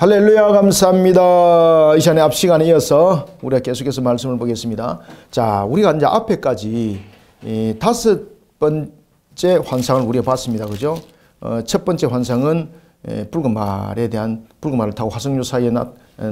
할렐루야, 감사합니다. 이 시간에 앞 시간에 이어서 우리가 계속해서 말씀을 보겠습니다. 자, 우리가 이제 앞에까지 이 5번째 환상을 우리가 봤습니다. 그죠? 첫 번째 환상은 붉은 말에 대한 붉은 말을 타고 화석류 사이에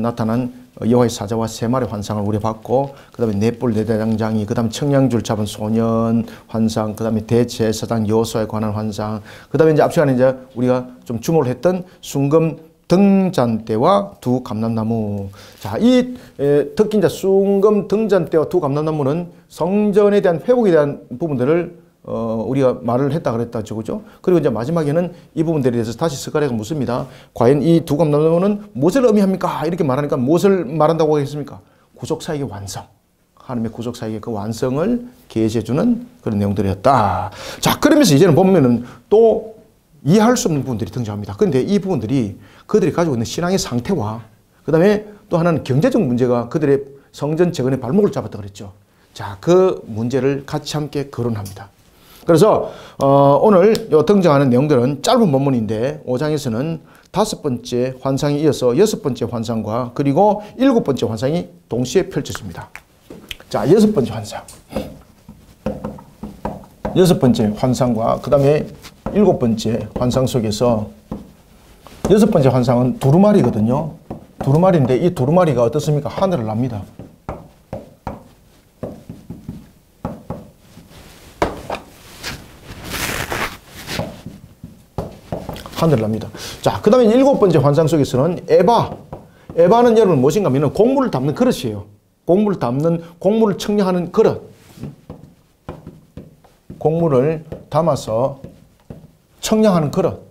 나타난 여호와의 사자와 세 마리의 환상을 우리가 봤고, 그 다음에 넷불 내대장장이, 그 다음에 청량줄 잡은 소년 환상, 그 다음에 대제사장 여호수아에 관한 환상, 그 다음에 이제 앞 시간에 이제 우리가 좀 주목을 했던 순금 등잔대와 두 감람나무. 자, 이 특히 이제 순금 등잔대와 두 감람나무는 성전에 대한 회복에 대한 부분들을 우리가 말을 했다 그랬다죠, 그죠? 그리고 이제 마지막에는 이 부분들에 대해서 다시 스가랴가 묻습니다. 과연 이 두 감람나무는 무엇을 의미합니까? 이렇게 말하니까 무엇을 말한다고 하겠습니까? 구속사역의 완성. 하나님의 구속사역의 그 완성을 계시해주는 그런 내용들이었다. 자, 그러면서 이제는 보면은 또 이해할 수 없는 부분들이 등장합니다. 그런데 이 부분들이 그들이 가지고 있는 신앙의 상태와 그 다음에 또 하나는 경제적 문제가 그들의 성전 재건의 발목을 잡았다 그랬죠. 자, 그 문제를 같이 함께 거론합니다. 그래서 오늘 등장하는 내용들은 짧은 본문인데 5장에서는 5번째 환상에 이어서 6번째 환상과 그리고 7번째 환상이 동시에 펼쳐집니다. 자, 6번째 환상. 6번째 환상과 그 다음에 7번째 환상 속에서 6번째 환상은 두루마리거든요. 두루마리인데 이 두루마리가 어떻습니까? 하늘을 납니다. 하늘을 납니다. 자, 그 다음에 7번째 환상 속에서는 에바는 여러분 무엇인가 하면 곡물을 담는 그릇이에요. 곡물을 담는, 곡물을 청량하는 그릇. 곡물을 담아서 청량하는 그릇.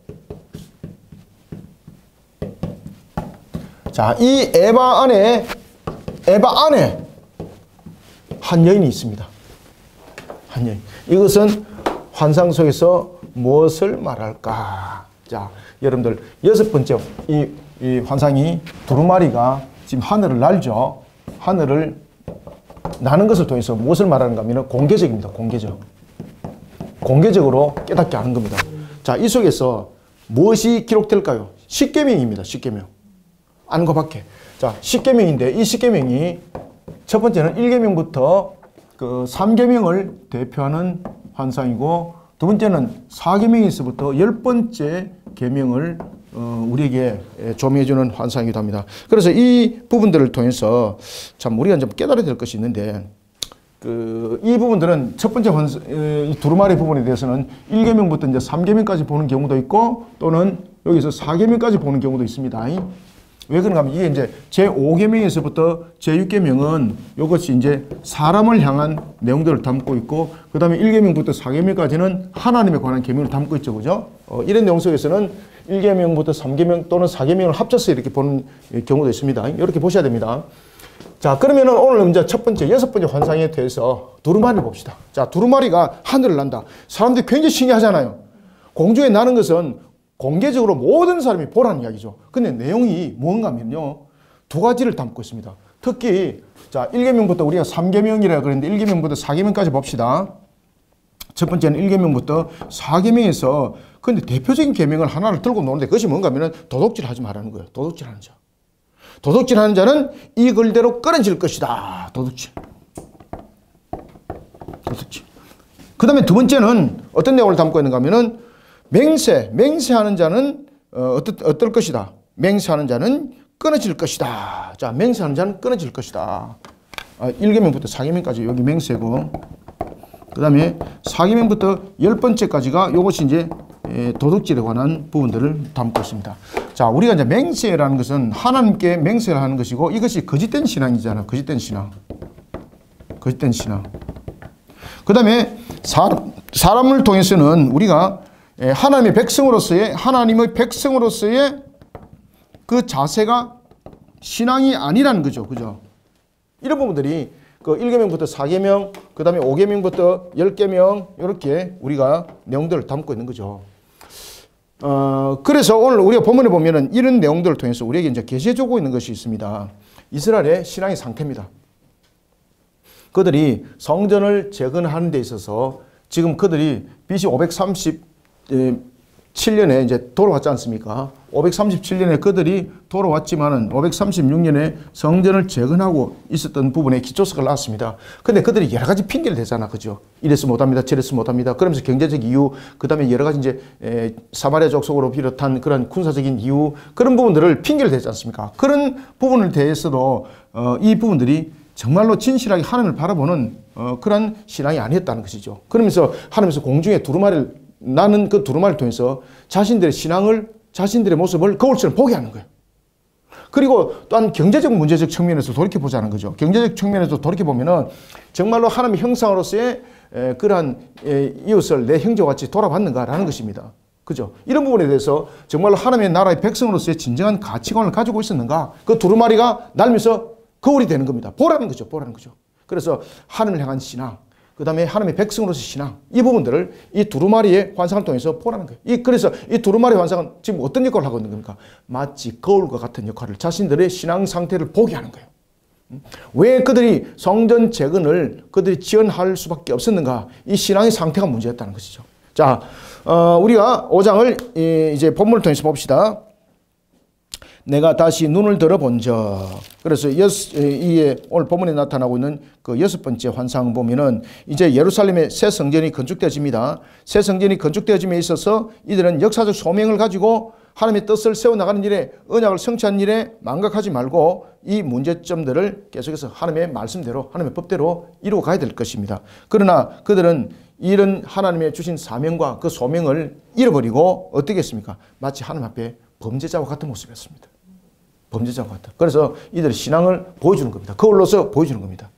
자, 이 에바 안에 한 여인이 있습니다. 한 여인. 이것은 환상 속에서 무엇을 말할까? 자, 여러분들 6번째 이 환상이 두루마리가 지금 하늘을 날죠. 하늘을 나는 것을 통해서 무엇을 말하는가 하면 공개적입니다. 공개적으로 깨닫게 하는 겁니다. 자, 이 속에서 무엇이 기록될까요? 십계명입니다. 십계명. 아는 것밖에. 자, 십계명인데 이 십계명이 첫 번째는 1계명부터 그 3계명을 대표하는 환상이고, 두 번째는 4계명에서부터 10번째 계명을 우리에게 조명해주는 환상이기도 합니다. 그래서 이 부분들을 통해서 참 우리가 좀 깨달아야 될 것이 있는데, 이 부분들은 첫 번째 두루마리 부분에 대해서는 1계명부터 이제 3계명까지 보는 경우도 있고, 또는 여기서 4계명까지 보는 경우도 있습니다. 왜 그런가 하면 이게 이제 제5계명에서부터 제6계명은 이것이 이제 사람을 향한 내용들을 담고 있고, 그 다음에 1계명부터 4계명까지는 하나님에 관한 계명을 담고 있죠. 그죠? 이런 내용 속에서는 1계명부터 3계명 또는 4계명을 합쳐서 이렇게 보는 경우도 있습니다. 이렇게 보셔야 됩니다. 자, 그러면은 오늘 이제 첫 번째, 6번째 환상에 대해서 두루마리를 봅시다. 자, 두루마리가 하늘을 난다. 사람들이 굉장히 신기하잖아요. 공중에 나는 것은 공개적으로 모든 사람이 보라는 이야기죠. 근데 내용이 뭔가 하면요, 두 가지를 담고 있습니다. 특히, 자, 1계명부터 우리가 3계명이라고 그랬는데 1계명부터 4계명까지 봅시다. 첫 번째는 1계명부터 4계명에서, 근데 대표적인 계명을 하나를 들고 노는데 그것이 뭔가 하면 도둑질 하지 말라는 거예요. 도둑질 하는 자. 도둑질 하는 자는 이 글대로 끊어질 것이다. 도둑질. 그 다음에 두 번째는 어떤 내용을 담고 있는가 하면은 맹세하는 자는 어떨 것이다. 맹세하는 자는 끊어질 것이다. 자, 맹세하는 자는 끊어질 것이다. 1계명부터 4계명까지 여기 맹세고, 그 다음에 4계명부터 10번째까지가 이것이 이제 도둑질에 관한 부분들을 담고 있습니다. 자, 우리가 이제 맹세라는 것은 하나님께 맹세를 하는 것이고, 이것이 거짓된 신앙이잖아. 거짓된 신앙. 그 다음에 사람을 통해서는 우리가 하나님의 백성으로서의 그 자세가 신앙이 아니라는 거죠. 그죠? 이런 부분들이 그 1계명부터 4계명, 그 다음에 5계명부터 10계명, 이렇게 우리가 내용들을 담고 있는 거죠. 그래서 오늘 우리가 본문에 보면은 이런 내용들을 통해서 우리에게 이제 계시해주고 있는 것이 있습니다. 이스라엘의 신앙의 상태입니다. 그들이 성전을 재건하는 데 있어서 지금 그들이 BC 530 537년에 이제 돌아왔지 않습니까? 537년에 그들이 돌아왔지만은 536년에 성전을 재건하고 있었던 부분에 기초석을 놨습니다. 근데 그들이 여러 가지 핑계를 대잖아. 그죠? 이래서 못합니다. 저래서 못합니다. 그러면서 경제적 이유, 그 다음에 여러 가지 이제 사마리아 족속으로 비롯한 그런 군사적인 이유, 그런 부분들을 핑계를 대지 않습니까? 그런 부분을 대해서도 이 부분들이 정말로 진실하게 하나님을 바라보는 그런 신앙이 아니었다는 것이죠. 그러면서 하나님께서 공중에 두루마리를 나는 그 두루마리를 통해서 자신들의 신앙을, 자신들의 모습을 거울처럼 보게 하는 거예요. 그리고 또한 경제적 문제적 측면에서 돌이켜보자는 거죠. 경제적 측면에서 돌이켜보면은 정말로 하나님의 형상으로서의 그러한 이웃을 내 형제와 같이 돌아봤는가라는 것입니다. 그죠? 이런 부분에 대해서 정말로 하나님의 나라의 백성으로서의 진정한 가치관을 가지고 있었는가? 그 두루마리가 날면서 거울이 되는 겁니다. 보라는 거죠. 보라는 거죠. 그래서 하나님을 향한 신앙, 그 다음에 하나님의 백성으로서 신앙, 이 부분들을 이 두루마리의 환상을 통해서 보라는 거예요. 그래서 이 두루마리의 환상은 지금 어떤 역할을 하고 있는 겁니까? 마치 거울과 같은 역할을, 자신들의 신앙 상태를 보게 하는 거예요. 왜 그들이 성전 재건을 그들이 지연할 수밖에 없었는가? 이 신앙의 상태가 문제였다는 것이죠. 자, 우리가 5장을 이제 본문을 통해서 봅시다. 내가 다시 눈을 들어본적. 그래서 오늘 본문에 나타나고 있는 그 6번째 환상을 보면은 이제 예루살렘의 새 성전이 건축되어집니다. 새 성전이 건축되어짐에 있어서 이들은 역사적 소명을 가지고 하나님의 뜻을 세워나가는 일에, 언약을 성취하는 일에 망각하지 말고 이 문제점들을 계속해서 하나님의 말씀대로, 하나님의 법대로 이루어 가야 될 것입니다. 그러나 그들은 이런 하나님의 주신 사명과 그 소명을 잃어버리고 어떻게 했습니까? 마치 하나님 앞에 범죄자와 같은 모습이었습니다. 범죄자와 같다. 그래서 이들의 신앙을 보여주는 겁니다. 거울로서 보여주는 겁니다.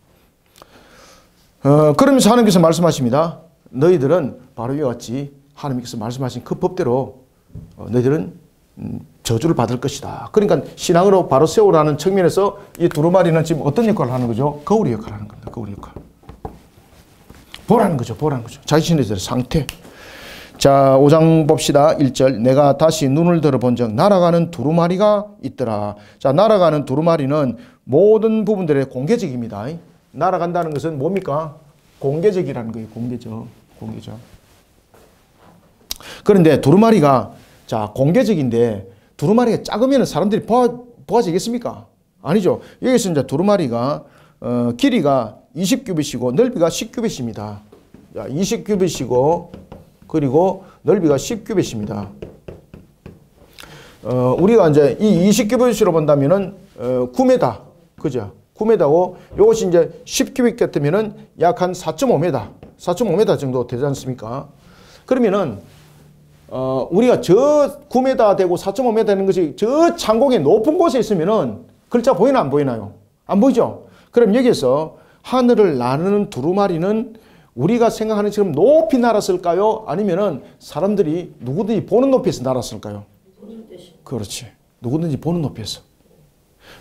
그러면서 하나님께서 말씀하십니다. 너희들은 바로 이와 같이 하나님께서 말씀하신 그 법대로 너희들은 저주를 받을 것이다. 그러니까 신앙으로 바로 세우라는 측면에서 이 두루마리는 지금 어떤 역할을 하는 거죠? 거울의 역할을 하는 겁니다. 거울의 역할. 보라는 거죠. 보라는 거죠. 자신의 상태. 자, 5장 봅시다. 1절. 내가 다시 눈을 들어본 적 날아가는 두루마리가 있더라. 자, 날아가는 두루마리는 모든 부분들의 공개적입니다. 날아간다는 것은 뭡니까? 공개적이라는 거예요. 공개적. 그런데 두루마리가, 자, 공개적인데 두루마리가 작으면 사람들이 보아지겠습니까? 아니죠. 여기서 이제 두루마리가 길이가 20규빗이고 넓이가 10규빗입니다. 자, 20규빗이고 그리고 넓이가 10규빗입니다. 우리가 이제 이 20규빗으로 본다면은 9m, 그죠? 9m고 이것이 이제 10규빗 같으면은 약 한 4.5m 정도 되지 않습니까? 그러면은 우리가 저 9m 되고 4.5m 되는 것이 저 창공의 높은 곳에 있으면은 글자 보이나 안 보이나요? 안 보이죠? 그럼 여기에서 하늘을 나르는 두루마리는 우리가 생각하는 것처럼 높이 날았을까요? 아니면은 사람들이 누구든지 보는 높이에서 날았을까요? 그렇지. 누구든지 보는 높이에서.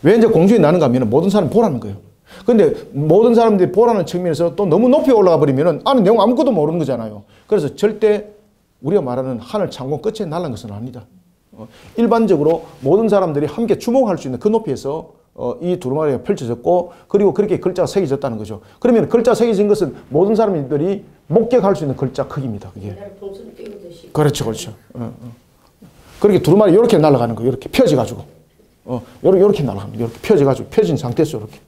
왜 이제 공중에 나는가 하면 모든 사람이 보라는 거예요. 근데 모든 사람들이 보라는 측면에서 또 너무 높이 올라가 버리면은 안에 내용 아무것도 모르는 거잖아요. 그래서 절대 우리가 말하는 하늘 창공 끝에 날는 것은 아니다. 일반적으로 모든 사람들이 함께 주목할 수 있는 그 높이에서 이 두루마리가 펼쳐졌고 그리고 그렇게 글자가 새겨졌다는 거죠. 그러면 글자 새겨진 것은 모든 사람들이 목격할 수 있는 글자 크기입니다. 그게. 그렇죠, 그렇죠. 그렇게 두루마리 이렇게 날아가는 거예요. 이렇게 펴져가지고, 이렇게 날아갑니다. 이렇게 펴져가지고 펴진 상태에서 이렇게.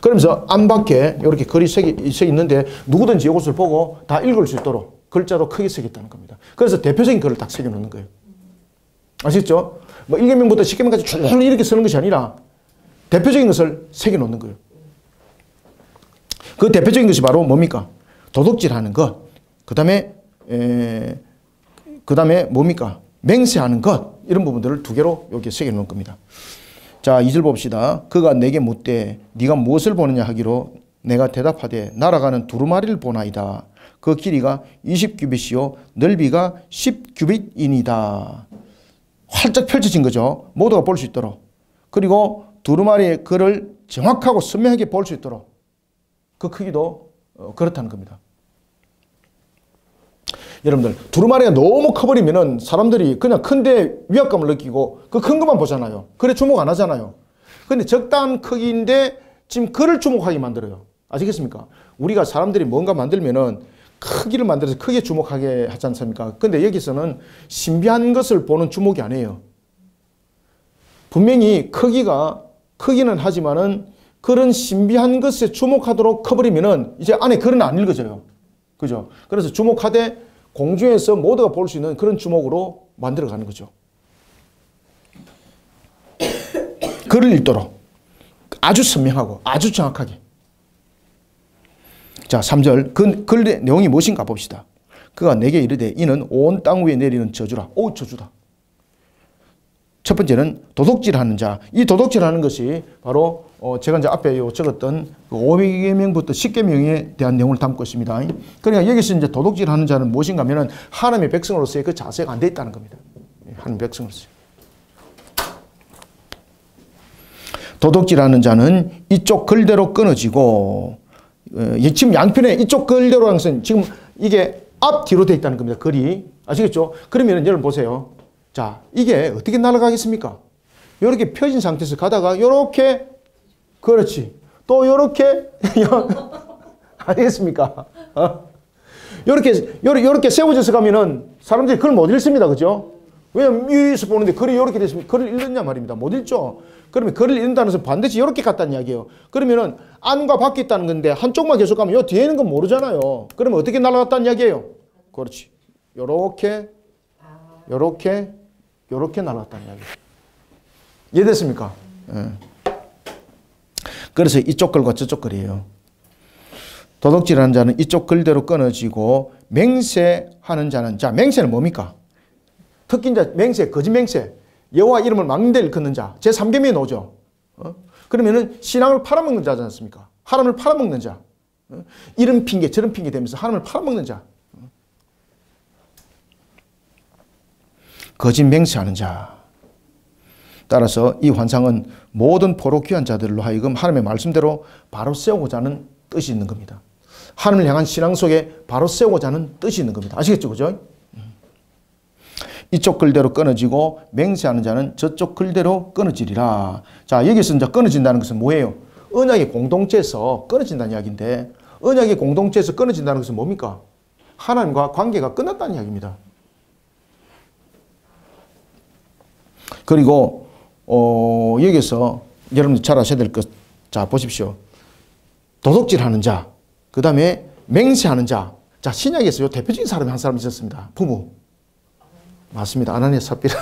그러면서 안밖에 이렇게 글이 써 있는데 누구든지 이것을 보고 다 읽을 수 있도록 글자도 크게 새겼다는 겁니다. 그래서 대표적인 글을 딱 새겨놓는 거예요. 아시겠죠? 뭐 1계명부터 10계명까지 쭉 이렇게 쓰는 것이 아니라 대표적인 것을 새겨놓는 거예요. 그 대표적인 것이 바로 뭡니까? 도둑질하는 것. 그 다음에 뭡니까? 맹세하는 것. 이런 부분들을 두 개로 여기에 새겨놓은 겁니다. 자, 2절 봅시다. 그가 내게 묻되 네가 무엇을 보느냐 하기로 내가 대답하되 날아가는 두루마리를 보나이다. 그 길이가 20규빗이요 넓이가 10규빗이니이다. 활짝 펼쳐진 거죠. 모두가 볼 수 있도록. 그리고 두루마리의 글을 정확하고 선명하게 볼 수 있도록. 그 크기도 그렇다는 겁니다. 여러분들, 두루마리가 너무 커버리면은 사람들이 그냥 큰데 위압감을 느끼고 그 큰 것만 보잖아요. 그래 주목 안 하잖아요. 근데 적당한 크기인데 지금 그를 주목하게 만들어요. 아시겠습니까? 우리가 사람들이 뭔가 만들면은 크기를 만들어서 크게 주목하게 하지 않습니까? 근데 여기서는 신비한 것을 보는 주목이 아니에요. 분명히 크기는 하지만은 그런 신비한 것에 주목하도록 커버리면은 이제 안에 글은 안 읽어져요. 그죠? 그래서 주목하되 공중에서 모두가 볼 수 있는 그런 주목으로 만들어가는 거죠. 글을 읽도록 아주 선명하고 아주 정확하게. 자, 3절. 그 글의 내용이 무엇인가 봅시다. 그가 내게 이르되 이는 온 땅 위에 내리는 저주라. 오, 저주다. 첫 번째는 도둑질하는 자. 이 도둑질하는 것이 바로 제가 이제 앞에 적었던 500계명부터 10계명에 대한 내용을 담고 있습니다. 그러니까 여기서 이제 도둑질하는 자는 무엇인가 하면은 하나님의 백성으로서의 그 자세가 안 돼 있다는 겁니다. 하나님의 백성으로서. 도둑질하는 자는 이쪽 글대로 끊어지고 지금 양편에 이쪽 글대로 하는 것은 지금 이게 앞뒤로 돼 있다는 겁니다. 글이. 아시겠죠? 그러면 여러분 보세요. 자, 이게 어떻게 날아가겠습니까? 이렇게 펴진 상태에서 가다가 이렇게 그렇지. 또 이렇게 아니겠습니까? 이렇게 세워져서 가면은 사람들이 글을 못 읽습니다. 그죠? 왜냐면 위에서 보는데 글이 이렇게 됐으면 글을 읽느냐 말입니다. 못 읽죠? 그러면 글을 읽는다는 것은 반드시 이렇게 갔다는 이야기예요. 그러면은 안과 밖에 있다는 건데 한쪽만 계속 가면 이 뒤에 있는 건 모르잖아요. 그러면 어떻게 날아갔다는 이야기예요? 그렇지. 요렇게 날아갔다는 이야기예요. 이해됐습니까? 예. 그래서 이쪽 글과 저쪽 글이에요. 도둑질하는 자는 이쪽 글대로 끊어지고 맹세하는 자는, 자, 맹세는 뭡니까? 특히 이제 맹세, 거짓 맹세, 여호와 이름을 막는 데를 걷는 자, 제3계명에 나오죠. 그러면은 신앙을 팔아먹는 자지 않습니까? 하나님을 팔아먹는 자. 이런 핑계 저런 핑계 대면서 하나님을 팔아먹는 자. 거짓 맹세하는 자. 따라서 이 환상은 모든 포로 귀한 자들로 하여금 하나님의 말씀대로 바로 세우고자 하는 뜻이 있는 겁니다. 하나님을 향한 신앙 속에 바로 세우고자 하는 뜻이 있는 겁니다. 아시겠죠? 그죠? 이쪽 글대로 끊어지고 맹세하는 자는 저쪽 글대로 끊어지리라. 자, 여기서 이제 끊어진다는 것은 뭐예요? 언약의 공동체에서 끊어진다는 이야기인데, 언약의 공동체에서 끊어진다는 것은 뭡니까? 하나님과 관계가 끝났다는 이야기입니다. 그리고 여기서 여러분들 잘 아셔야 될 것, 자, 보십시오. 도둑질하는 자, 그 다음에 맹세하는 자. 자, 신약에서 요 대표적인 사람이 한 사람 있었습니다. 부부. 맞습니다. 아나니아 삽비라.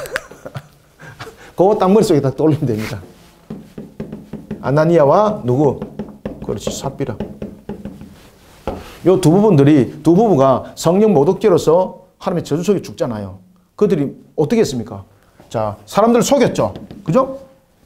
그거 딱 머릿속에 딱 떠올리면 됩니다. 아나니아와 누구? 그렇지, 삽비라. 요 두 부부가 성령 모독죄로서 하나님의 저주 속에 죽잖아요. 그들이 어떻게 했습니까? 자, 사람들을 속였죠. 그죠?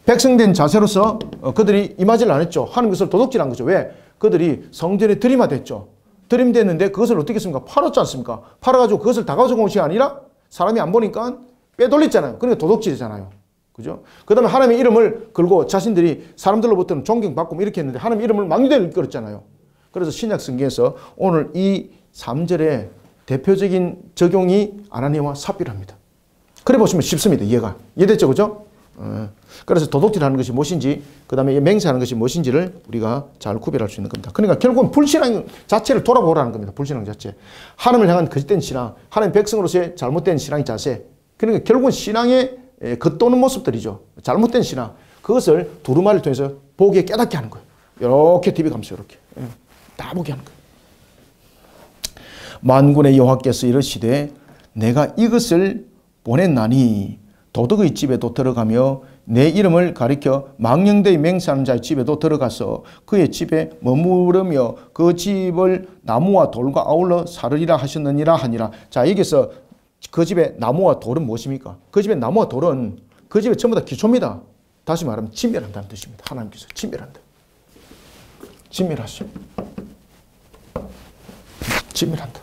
백성된 자세로서 그들이 임하지를 안 했죠. 하는 것을 도둑질한 거죠. 왜? 그들이 성전에 들이마댔죠. 들이마댔는데 그것을 어떻게 했습니까? 팔았지 않습니까? 팔아가지고 그것을 다 가져온 것이 아니라 사람이 안 보니까 빼돌렸잖아요. 그러니까 도둑질이잖아요. 그죠? 그 다음에 하나님의 이름을 걸고 자신들이 사람들로부터는 존경받고 이렇게 했는데 하나님의 이름을 망대를 이끌었잖아요. 그래서 신약 성경에서 오늘 이 3절의 대표적인 적용이 아나니아와 삽비라입니다. 그래 보시면 쉽습니다. 이해됐죠? 그죠? 그래서 도둑질하는 것이 무엇인지, 그 다음에 맹세하는 것이 무엇인지를 우리가 잘 구별할 수 있는 겁니다. 그러니까 결국은 불신앙 자체를 돌아보라는 겁니다. 불신앙 자체. 하나님을 향한 거짓된 신앙, 하나님 백성으로서의 잘못된 신앙의 자세. 그러니까 결국은 신앙의 겉도는 모습들이죠. 잘못된 신앙. 그것을 두루마리를 통해서 보기에 깨닫게 하는 거예요. 이렇게 TV 감싸 이렇게. 다 보게 하는 거예요. 만군의 여호와께서 이르시되 내가 이것을 보냈나니 도둑의 집에도 들어가며 내 이름을 가리켜 망령되이 맹세하는 자의 집에도 들어가서 그의 집에 머무르며 그 집을 나무와 돌과 아울러 사르리라 하셨느니라 하니라. 자, 여기서 그 집에 나무와 돌은 무엇입니까? 그 집에 나무와 돌은 그 집에 전부 다 기초입니다. 다시 말하면 진멸한다는 뜻입니다. 하나님께서 진멸한다. 진멸하시오. 진멸한다.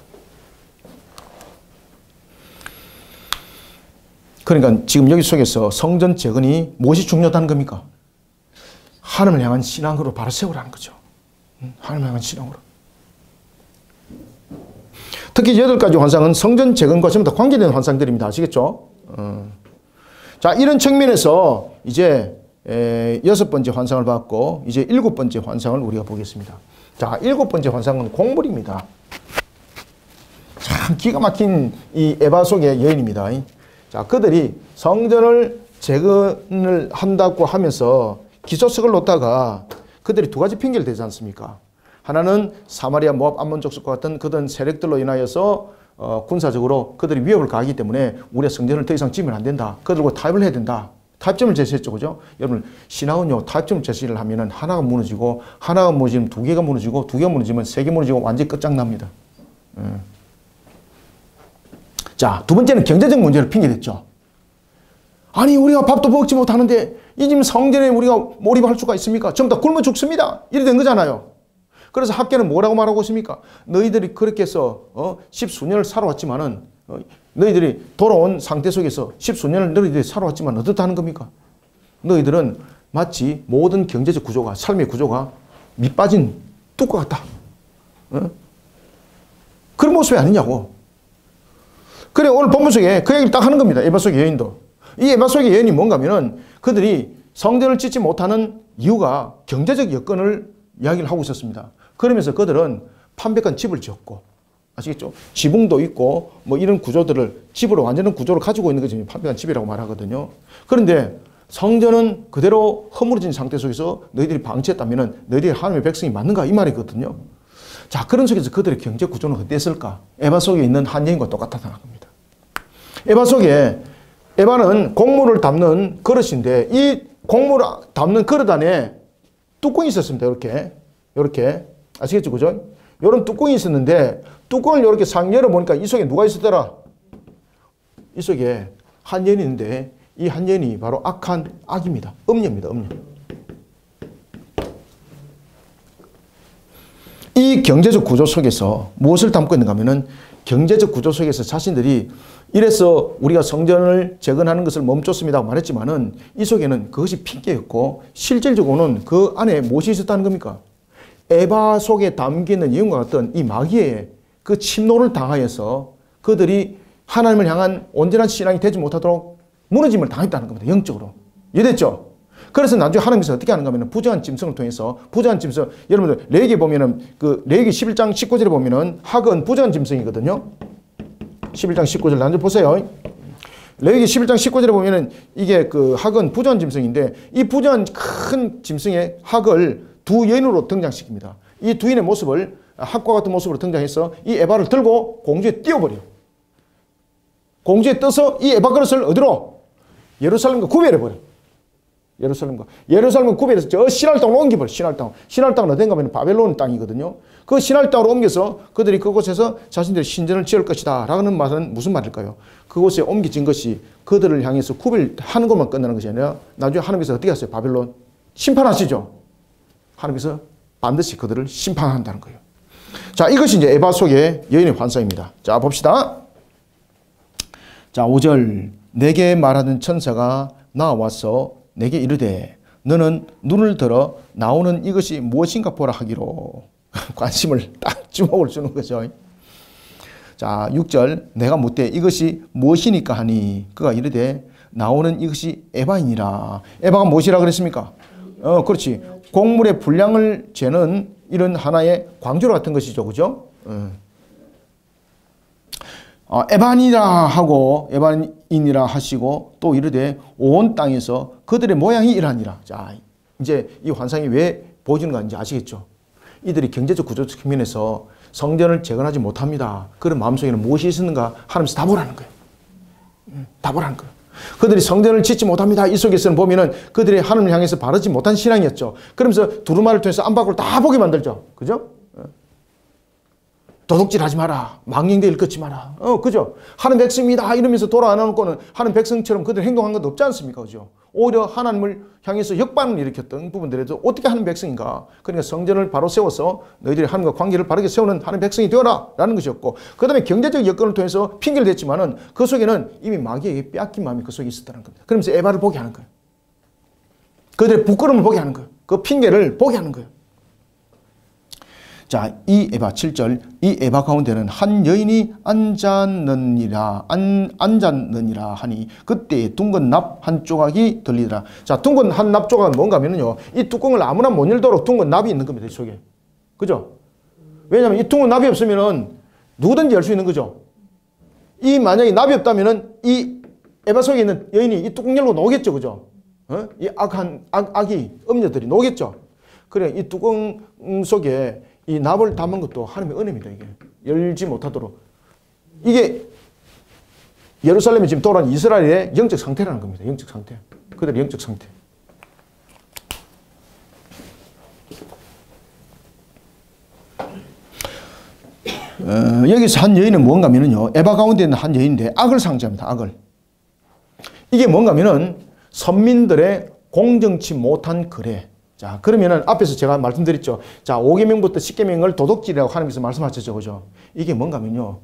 그러니까 지금 여기 속에서 성전 재건이 무엇이 중요하다는 겁니까? 하나님을 향한 신앙으로 바로 세우라는 거죠. 하나님을 향한 신앙으로. 특히 8가지 환상은 성전 재건과 전부 다 관계되는 환상들입니다. 아시겠죠? 자, 이런 측면에서 이제 6번째 환상을 봤고 이제 7번째 환상을 우리가 보겠습니다. 자, 7번째 환상은 곡물입니다. 참 기가 막힌 이 에바 속의 여인입니다. 자, 그들이 성전을 재건을 한다고 하면서 기초석을 놓다가 그들이 두 가지 핑계를 대지 않습니까? 하나는 사마리아, 모압, 암몬 족속과 같은 그런 세력들로 인하여서 군사적으로 그들이 위협을 가하기 때문에 우리의 성전을 더 이상 지으면 안 된다. 그들과 타협을 해야 된다. 타협점을 제시했죠. 그죠? 여러분, 신앙은요, 타협점 제시를 하면은 하나가 무너지고, 하나가 무너지면 두 개가 무너지고, 두 개가 무너지면 세 개 무너지고, 완전히 끝장납니다. 자, 두 번째는 경제적 문제를 핑계댔죠. 아니, 우리가 밥도 먹지 못하는데, 이 집 성전에 우리가 몰입할 수가 있습니까? 전부 다 굶어 죽습니다. 이래 된 거잖아요. 그래서 학계는 뭐라고 말하고 있습니까? 너희들이 그렇게 해서, 십수년을 살아왔지만은, 너희들이 돌아온 상태 속에서 십수년을 너희들이 살아왔지만 어떻다는 겁니까? 너희들은 마치 모든 경제적 구조가, 삶의 구조가 밑빠진 뚝과 같다. 그런 모습이 아니냐고. 그래, 오늘 본문 속에 그 얘기를 딱 하는 겁니다. 에바 속의 여인도. 이 에바 속의 여인이 뭔가 하면은 그들이 성전을 짓지 못하는 이유가 경제적 여건을 이야기를 하고 있었습니다. 그러면서 그들은 판백한 집을 지었고, 아시겠죠? 지붕도 있고 뭐 이런 구조들을 집으로 완전한 구조를 가지고 있는 것이 판백한 집이라고 말하거든요. 그런데 성전은 그대로 허물어진 상태 속에서 너희들이 방치했다면 너희들이 하나님의 백성이 맞는가 이 말이거든요. 자, 그런 속에서 그들의 경제 구조는 어땠을까? 에바 속에 있는 한 여인과 똑같다는 겁니다. 에바 속에 에바는 곡물을 담는 그릇인데 이 곡물을 담는 그릇 안에 뚜껑이 있었습니다. 이렇게 아시겠죠? 그죠? 이런 뚜껑이 있었는데 뚜껑을 이렇게 상 열어보니까 이 속에 누가 있었더라? 이 속에 한 여인이 있는데 이 한 여인이 바로 악한 악입니다. 음녀입니다. 음녀. 이 경제적 구조 속에서 무엇을 담고 있는가 하면은 경제적 구조 속에서 자신들이 이래서 우리가 성전을 재건하는 것을 멈췄습니다 말했지만은 이 속에는 그것이 핑계였고 실질적으로는 그 안에 무엇이 있었다는 겁니까? 에바 속에 담기는 예언과 같은 이 마귀의 그 침노를 당하여서 그들이 하나님을 향한 온전한 신앙이 되지 못하도록 무너짐을 당했다는 겁니다. 영적으로. 이해됐죠? 그래서 나중에 하나님께서 어떻게 하는가 하면 부정한 짐승을 통해서 부정한 짐승, 여러분들 레위기 보면은 그 레위기 11장 19절에 보면은 학은 부정한 짐승이거든요. 11장 19절 나중에 보세요. 레위기 11장 19절에 보면은 이게 그 학은 부정한 짐승인데 이 부정한 큰 짐승의 학을 두 여인으로 등장시킵니다. 이 두 여인의 모습을 학과 같은 모습으로 등장해서 이 에바를 들고 공주에 띄워버려요. 공주에 떠서 이 에바 그릇을 어디로? 예루살렘과 구별해버려요. 예루살렘과 구별해서 저 신할 땅으로 옮겨버려요. 신할 땅은 어딘가 하면 바벨론 땅이거든요. 그 신할 땅으로 옮겨서 그들이 그곳에서 자신들의 신전을 지을 것이다 라는 말은 무슨 말일까요? 그곳에 옮겨진 것이 그들을 향해서 구별하는 것만 끝나는 것이 아니라 나중에 하나님께서 어떻게 하세요? 바벨론 심판하시죠. 하나님께서 반드시 그들을 심판한다는 거예요. 자, 이것이 이제 에바 속의 여인의 환상입니다. 자, 봅시다. 자, 5절. 내게 말하는 천사가 나와서 내게 이르되 너는 눈을 들어 나오는 이것이 무엇인가 보라 하기로 관심을 딱 주목을 주는 거죠. 자, 6절. 내가 묻되 이것이 무엇이니까 하니 그가 이르되 나오는 이것이 에바이니라. 에바가 무엇이라 그랬습니까? 그렇지. 곡물의 분량을 재는 이런 하나의 광주로 같은 것이죠. 그죠? 에반이라 하고 에반인이라 하시고 또 이르되 온 땅에서 그들의 모양이 이러하니라. 자, 이제 이 환상이 왜 보여주는 건지 아시겠죠? 이들이 경제적 구조적 측면에서 성전을 재건하지 못합니다. 그런 마음속에는 무엇이 있었는가 하면서 답을 하는 거예요. 답을 하는 거예요. 그들이 성전을 짓지 못합니다. 이 속에서는 보면은 그들이 하나님을 향해서 바르지 못한 신앙이었죠. 그러면서 두루마리를 통해서 안팎을 다 보게 만들죠. 그죠? 도둑질 하지 마라. 망령되 일컫지 마라. 그죠? 하는 백성입니다. 이러면서 돌아 안 놓고는 하는 백성처럼 그들 행동한 것도 없지 않습니까? 그죠? 오히려 하나님을 향해서 역반을 일으켰던 부분들에도 어떻게 하는 백성인가? 그러니까 성전을 바로 세워서 너희들이 하나님과 관계를 바르게 세우는 하는 백성이 되어라. 라는 것이었고, 그 다음에 경제적 여건을 통해서 핑계를 댔지만은 그 속에는 이미 마귀에게 빼앗긴 마음이 그 속에 있었다는 겁니다. 그러면서 에바를 보게 하는 거예요. 그들의 부끄러움을 보게 하는 거예요. 그 핑계를 보게 하는 거예요. 자, 이 에바 7절. 이 에바 가운데는 한 여인이 앉았느니라 하니 그때 둥근 납 한 조각이 들리더라. 자, 둥근 한 납 조각은 뭔가 하면요, 이 뚜껑을 아무나 못 열도록 둥근 납이 있는 겁니다. 이 속에. 그죠? 왜냐하면 이 둥근 납이 없으면은 누구든지 열 수 있는 거죠. 이 만약에 납이 없다면은 이 에바 속에 있는 여인이 이 뚜껑 열고 나오겠죠. 그죠? 이 악이, 음녀들이 나오겠죠. 그래, 이 뚜껑 속에 이 납을 담은 것도 하나님의 은혜입니다. 이게. 열지 못하도록. 이게 예루살렘에 지금 돌아온 이스라엘의 영적 상태라는 겁니다. 영적 상태. 그들의 영적 상태. 여기서 한 여인은 뭔가 하면요. 에바 가운데 있는 한 여인인데 악을 상징합니다. 악을. 이게 뭔가 하면은 선민들의 공정치 못한 거래. 자, 그러면은 앞에서 제가 말씀드렸죠. 자, 5계명부터 10계명을 도덕질이라고 하나님께서 말씀하셨죠. 그죠? 이게 뭔가 하면요.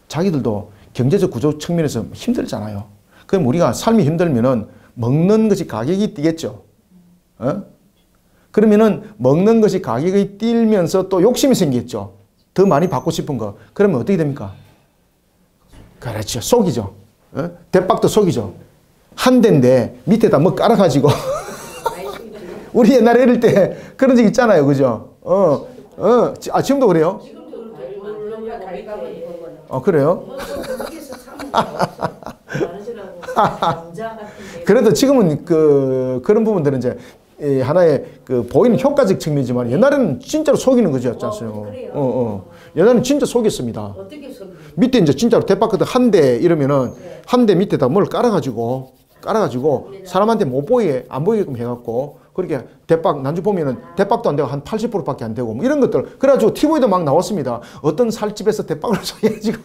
자기들도 경제적 구조 측면에서 힘들잖아요. 그럼 우리가 삶이 힘들면은 먹는 것이 가격이 뛰겠죠. 그러면은 먹는 것이 가격이 뛰면서 또 욕심이 생기겠죠. 더 많이 받고 싶은 거. 그러면 어떻게 됩니까? 그렇죠. 속이죠. 대박도 속이죠. 한 대인데 밑에다 뭐 깔아가지고. 우리 옛날에 어릴 때 그런 적 있잖아요. 그죠? 지금도 그래요? 그래요? 그래도 지금은 그런 부분들은 이제 하나의 보이는 효과적 측면이지만 옛날에는 진짜로 속이는 거지 않습니까? 옛날에는 진짜 속였습니다. 어떻게 속이는? 밑에 이제 진짜로 대박거든 한 대 이러면은 한 대 밑에다 뭘 깔아가지고 사람한테 못 보이게 안 보이게끔 해갖고 그렇게 대박 난주 보면은 대박도 안 되고 한 80%밖에 안 되고 뭐 이런 것들 그래가지고 TV에도 막 나왔습니다. 어떤 살집에서 대박을 소개해가지고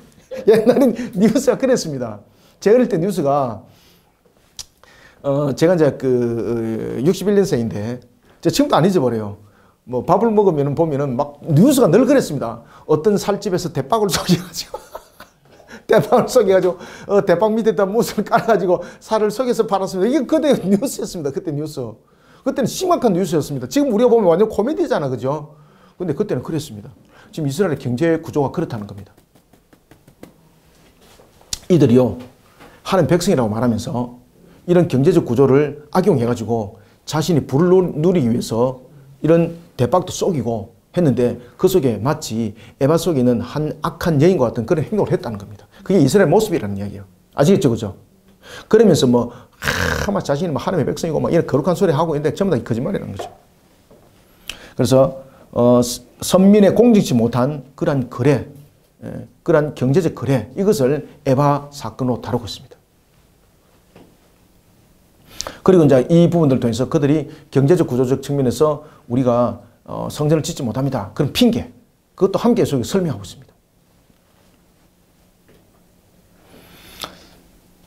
옛날엔 뉴스가 그랬습니다. 제가 어릴 때 뉴스가 제가 이제 61년생인데 지금도 안 잊어버려요. 뭐 밥을 먹으면 보면은 막 뉴스가 늘 그랬습니다. 어떤 살집에서 대박을 속여가지고 대박을 속여가지고 대박 밑에다 못을 깔아가지고 살을 속여서 팔았습니다. 이게 그때 뉴스였습니다. 그때 뉴스. 그때는 심각한 뉴스였습니다. 지금 우리가 보면 완전 코미디잖아. 그죠? 근데 그때는 그랬습니다. 지금 이스라엘의 경제 구조가 그렇다는 겁니다. 이들이요. 하나님 백성이라고 말하면서 이런 경제적 구조를 악용해가지고 자신이 부를 누리기 위해서 이런 대박도 속이고 했는데 그 속에 마치 에바 속에 있는 한 악한 여인과 같은 그런 행동을 했다는 겁니다. 그게 이스라엘 모습이라는 이야기예요. 아시겠죠? 그죠? 그러면서 자신이 하나님의 백성이고 이런 거룩한 소리 하고 있는데 전부 다 거짓말이라는 거죠. 그래서 선민의 공정치 못한 그러한 거래, 그러한 경제적 거래 이것을 에바 사건으로 다루고 있습니다. 그리고 이제 이 부분들을 통해서 그들이 경제적 구조적 측면에서 우리가 성전을 짓지 못합니다. 그런 핑계 그것도 함께 속에 설명하고 있습니다.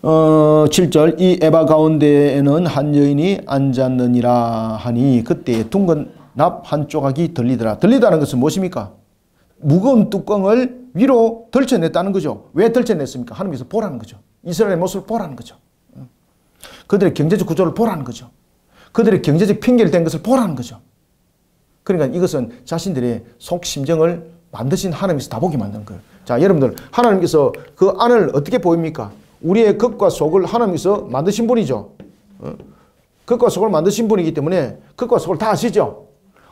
7절 이 에바 가운데에는 한 여인이 앉았느니라 하니 그때 둥근 납 한 조각이 들리더라. 들리다는 것은 무엇입니까? 무거운 뚜껑을 위로 덜쳐냈다는 거죠. 왜 덜쳐냈습니까? 하나님께서 보라는 거죠. 이스라엘의 모습을 보라는 거죠. 그들의 경제적 구조를 보라는 거죠. 그들의 경제적 핑계를 댄 것을 보라는 거죠. 그러니까 이것은 자신들의 속 심정을 만드신 하나님께서 다 보게 만든 거예요. 자, 여러분들 하나님께서 그 안을 어떻게 보입니까? 우리의 겉과 속을 하나님께서 만드신 분이죠. 겉과 속을 만드신 분이기 때문에 겉과 속을 다 아시죠.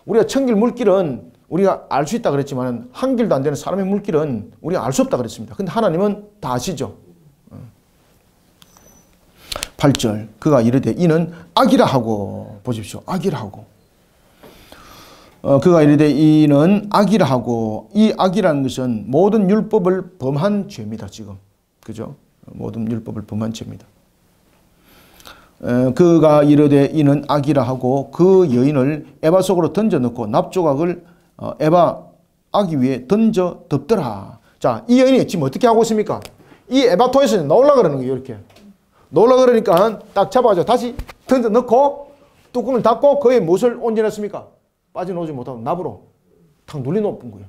우리가 천길 물길은 우리가 알 수 있다 그랬지만 한 길도 안 되는 사람의 물길은 우리가 알 수 없다 그랬습니다. 근데 하나님은 다 아시죠. 8절 그가 이르되 이는 악이라 하고 보십시오. 악이라 하고 그가 이르되 이는 악이라 하고 이 악이라는 것은 모든 율법을 범한 죄입니다. 지금 그죠? 모든 율법을 범한 죄입니다. 그가 이르되 이는 악이라 하고 그 여인을 에바 속으로 던져 넣고 납조각을 에바 아기 위에 던져 덮더라. 자, 이 여인이 지금 어떻게 하고 있습니까? 이 에바토에서 나오려고 그러는 거예요. 이렇게 나오려고 그러니까 딱 잡아가지고 다시 던져 넣고 뚜껑을 닫고 그에 무엇을 온전했습니까? 빠져나오지 못하도록 납으로 탁 눌러놓은 거예요.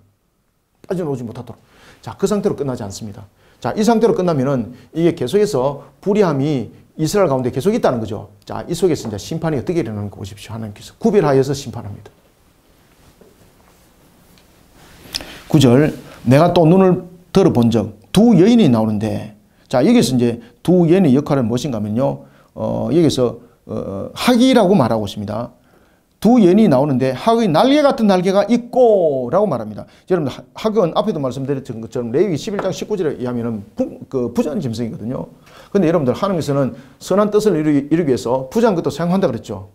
빠져나오지 못하도록. 자, 그 상태로 끝나지 않습니다. 자, 이 상태로 끝나면은 이게 계속해서 불의함이 이스라엘 가운데 계속 있다는 거죠. 자, 이 속에서 이제 심판이 어떻게 일어나는 거 보십시오. 하나님께서 구별하여서 심판합니다. 9절 내가 또 눈을 들어본 적 두 여인이 나오는데 자, 여기서 이제 두 여인의 역할은 무엇인가 하면요. 여기서 학이라고 말하고 있습니다. 두 여인이 나오는데 학의 날개 같은 날개가 있고 라고 말합니다. 여러분 학은 앞에도 말씀드렸던 것처럼 레위기 11장 19절에 의하면 부자는 짐승이거든요. 근데 여러분들 하나님께서는 선한 뜻을 이루기 위해서 부자한 것도 사용한다 그랬죠.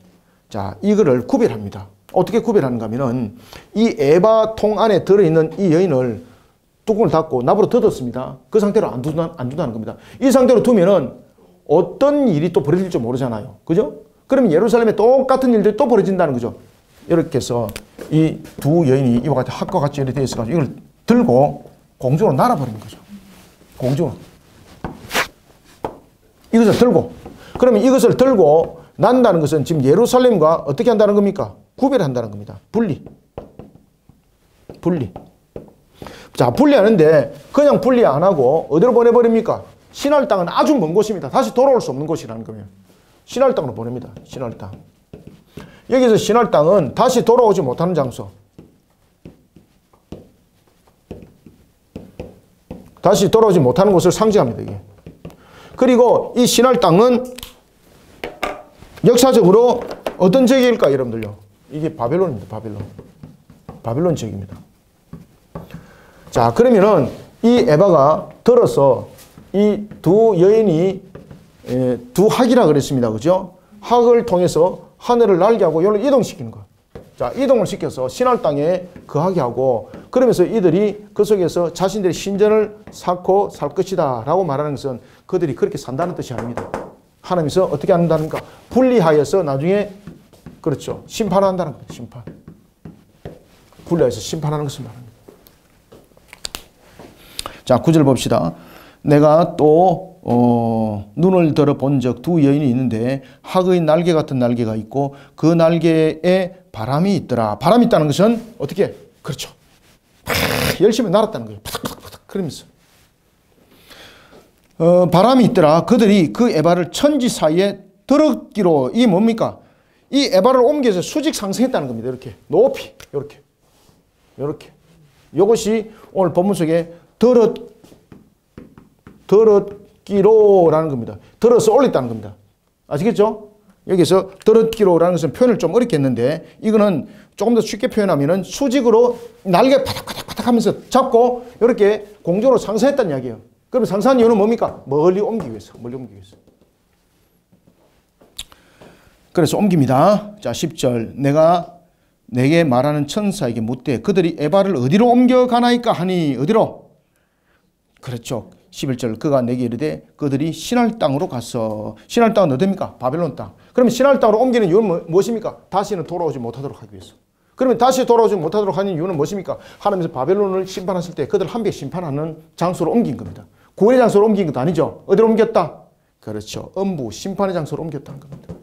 자, 이거를 구별합니다. 어떻게 구별하는가 하면은 이 에바 통 안에 들어있는 이 여인을 뚜껑을 닫고 나무로 덮었습니다. 그 상태로 안 둔다는 겁니다. 이 상태로 두면은 어떤 일이 또 벌어질지 모르잖아요. 그죠? 그러면 예루살렘에 똑같은 일들이 또 벌어진다는 거죠. 이렇게 해서 이 두 여인이 이와 같이 학과 같이 이렇게 되어 있어가지고 이걸 들고 공중으로 날아버리는 거죠. 공중으로. 이것을 들고. 그러면 이것을 들고 난다는 것은 지금 예루살렘과 어떻게 한다는 겁니까? 구별한다는 겁니다. 분리. 자, 분리하는데 그냥 분리 안 하고 어디로 보내버립니까? 신할 땅은 아주 먼 곳입니다. 다시 돌아올 수 없는 곳이라는 거예요. 신할 땅으로 보냅니다. 신할 땅. 여기서 신할 땅은 다시 돌아오지 못하는 장소. 다시 돌아오지 못하는 곳을 상징합니다. 이게. 그리고 이 신할 땅은 역사적으로 어떤 지역일까 여러분들요? 이게 바벨론입니다. 바벨론 지역입니다. 자, 그러면은 이 에바가 들어서 이 두 여인이 두 학이라 그랬습니다. 그죠? 학을 통해서 하늘을 날게 하고 여기를 이동시키는 거예요. 자, 이동을 시켜서 신할 땅에 거하게 하고 그러면서 이들이 그 속에서 자신들의 신전을 쌓고 살 것이다 라고 말하는 것은 그들이 그렇게 산다는 뜻이 아닙니다. 하나님께서 어떻게 한다는가? 분리하여서 나중에 그렇죠. 심판한다는 겁니다. 심판. 분리하여서 심판하는 것을 말합니다. 자, 9절 봅시다. 내가 또 눈을 들어 본 적 두 여인이 있는데 학의 날개 같은 날개가 있고 그 날개에 바람이 있더라. 바람이 있다는 것은 어떻게? 그렇죠. 열심히 날았다는 거예요. 파닥파닥 그러면서 바람이 있더라. 그들이 그 에바를 천지 사이에 들었기로. 이게 뭡니까? 이 에바를 옮겨서 수직 상승했다는 겁니다. 이렇게 높이 이렇게 이것이 오늘 본문 속에 들었기로라는 겁니다. 들어서 올렸다는 겁니다. 아시겠죠? 여기서 들었기로라는 것은 표현을 좀 어렵게 했는데 이거는 조금 더 쉽게 표현하면은 수직으로 날개 파닥파닥 하면서 잡고 이렇게 공중으로 상승했다는 이야기예요. 그럼 상승한 이유는 뭡니까? 멀리 옮기기 위해서. 그래서 옮깁니다. 자, 10절. 내가 내게 말하는 천사에게 묻되 그들이 에바를 어디로 옮겨가나이까 하니. 어디로? 그렇죠. 11절. 그가 내게 이르되 그들이 신할 땅으로 갔어. 신할 땅은 어디입니까? 바벨론 땅. 그러면 신할 땅으로 옮기는 이유는 무엇입니까? 다시는 돌아오지 못하도록 하기 위해서. 그러면 다시 돌아오지 못하도록 하는 이유는 무엇입니까? 하나님께서 바벨론을 심판하실 때 그들 한 배 심판하는 장소로 옮긴 겁니다. 구원의 장소로 옮긴 것도 아니죠. 어디로 옮겼다? 그렇죠. 음부 심판의 장소로 옮겼다는 겁니다.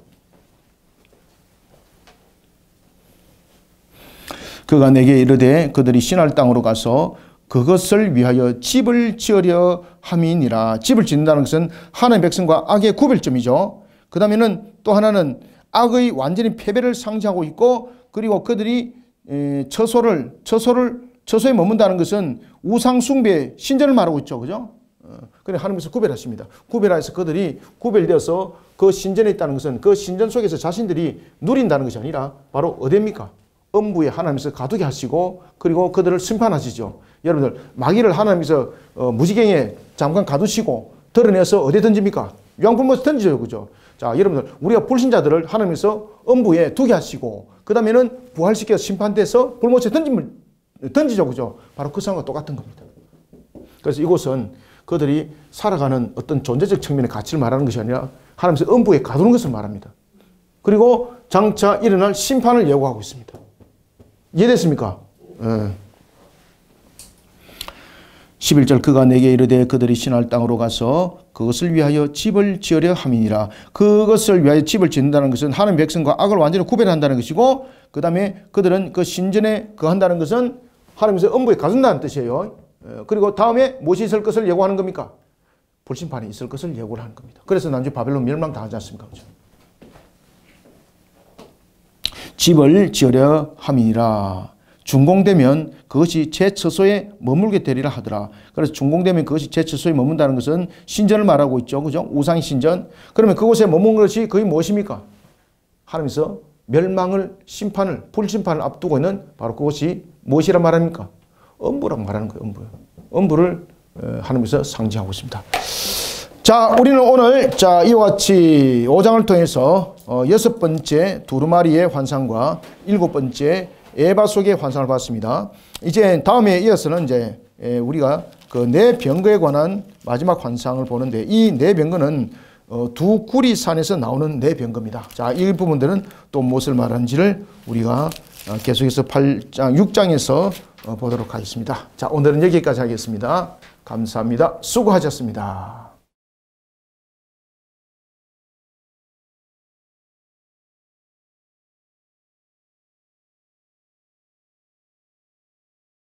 그가 내게 이르되 그들이 신할 땅으로 가서 그것을 위하여 집을 지으려 함이니라. 집을 짓는다는 것은 하나님의 백성과 악의 구별점이죠. 그 다음에는 또 하나는 악의 완전히 패배를 상징하고 있고 그리고 그들이 처소에 머문다는 것은 우상 숭배 신전을 말하고 있죠. 그죠? 그래 하나님께서 구별하십니다. 구별해서 그들이 구별되어서 그 신전에 있다는 것은 그 신전 속에서 자신들이 누린다는 것이 아니라 바로 어디입니까? 음부에 하나님께서 가두게 하시고 그리고 그들을 심판하시죠. 여러분들 마귀를 하나님께서 무지경에 잠깐 가두시고 드러내서 어디에 던집니까? 유황불못에 던지죠. 그죠? 자, 여러분들 우리가 불신자들을 하나님께서 음부에 두게 하시고 그 다음에는 부활시켜서 심판돼서 불못에 던지죠. 그죠? 바로 그 상황과 똑같은 겁니다. 그래서 이곳은 그들이 살아가는 어떤 존재적 측면의 가치를 말하는 것이 아니라 하나님께서 음부에 가두는 것을 말합니다. 그리고 장차 일어날 심판을 예고하고 있습니다. 이해됐습니까? 11절 그가 내게 이르되 그들이 신할 땅으로 가서 그것을 위하여 집을 지으려 함이니라. 그것을 위하여 집을 짓는다는 것은 하나님 백성과 악을 완전히 구별한다는 것이고 그 다음에 그들은 그 신전에 거한다는 것은 하나님께서 음부에 가둔다는 뜻이에요. 그리고 다음에 무엇이 있을 것을 예고하는 겁니까? 불심판이 있을 것을 예고를 하는 겁니다. 그래서 나중에 바벨론 멸망당하지 않습니까? 그렇죠? 집을 지으려 함이니라. 준공되면 그것이 제 처소에 머물게 되리라 하더라. 그래서 준공되면 그것이 제 처소에 머문다는 것은 신전을 말하고 있죠. 그죠? 우상의 신전. 그러면 그곳에 머문 것이 거의 무엇입니까? 하나님께서 멸망을 심판을 불심판을 앞두고 있는 바로 그것이 무엇이란 말합니까? 음부라고 말하는 거예요. 음부. 음부를 하나님께서 상징하고 있습니다. 자, 우리는 오늘 자 이와 같이 5장을 통해서 6번째 두루마리의 환상과 7번째 에바 속의 환상을 봤습니다. 이제 다음에 이어서는 이제 우리가 그 네 병거에 관한 마지막 환상을 보는데 이 네 병거는 두 구리산에서 나오는 네 병거입니다. 자, 이 부분들은 또 무엇을 말하는지를 우리가 계속해서 8장, 6장에서 보도록 하겠습니다. 자, 오늘은 여기까지 하겠습니다. 감사합니다. 수고하셨습니다.